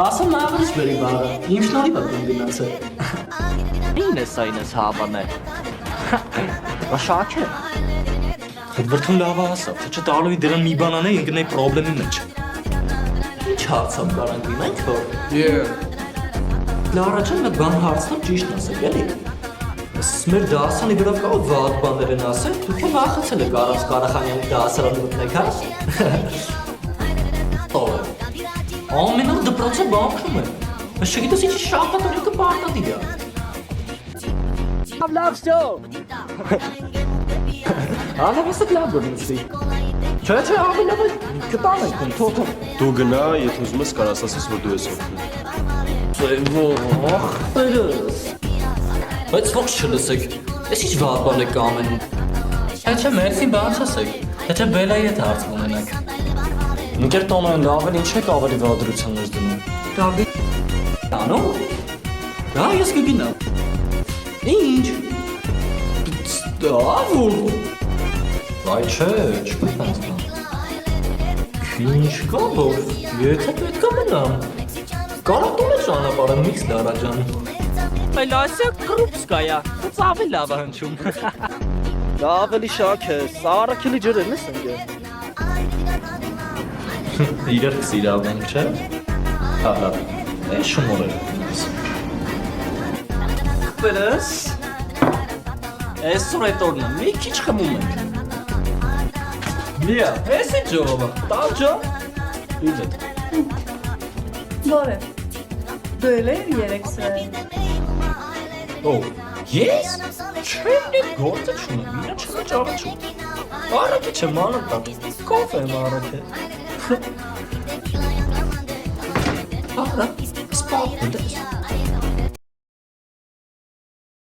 Ասում աղրից բերի բարը, իմ շնորհիվ է կոմբինացը։ Ինես հավանե։ Շաք է։ Վրդուն լավ ասա, թե չտալուի դրան մի բան անե ինքնի պրոբլեմի մեջ։ Ինչ հարցամ կարանք լինենք, որ Լարաչան մեկ բան հարցնեմ ճիշտն ասեք, էլի։ Մեր դասանի վրա կա վատ բաներ են ասել, դուք էլ վախեցել եք Արաս Ղարախանյանի դասարանը մտնեք, հա։ Ամենով դպրոցը բանկում է։ Ես չգիտես ինչի շապատորիկը պարտադիր է։ Լավ շո։ Անավաստ լավ գնացի։ Չէ, ավելի լավ է կտանենք ում թոթը։ Դու գնա, եթե ուզում ես կարաս ասես, որ դու ես օգնում։ Ախպերս։ Բայց ողջ չլսեք, ես ինչ վատ բան եք ամենում։ Չէ, մերսի բան չասեք, թե բելայի հետ հարց ունենաք։ Ինքեր տոնոն լավ են, ինչ եք ավելի վադրության ես դնում։ Դավի տանո։ Դա ես կգինամ։ Ինչ։ Դավոր։ Այ չէ, չպետք է։ Ինչ կա որ, եթե պետք է մնամ։ Կարող դու ես ճանապարհը միքս Լարա ջան։ Այլ ասա կրուպսկայա, ծավի լավ հնչում։ Դա ավելի շաք է, սարակելի ջրերն ես ընկել։ Իրար սիրավենք, չէ։ Հա, էս շումոր է։ Պերս։ Այսօր հետորնը մի քիչ խմում ենք։ Միա, էս է ջոբա, տալ ջան։ Իդետ։ Որը, դու էլ էր երեք սրային։ Ո, ես? Չեմ դիտ գործը չունեմ, իրա չնա ճաղաչում։ Առակի չեմ անում տակ, կոֆե եմ առակե։ Ահա, սպատ ուտես։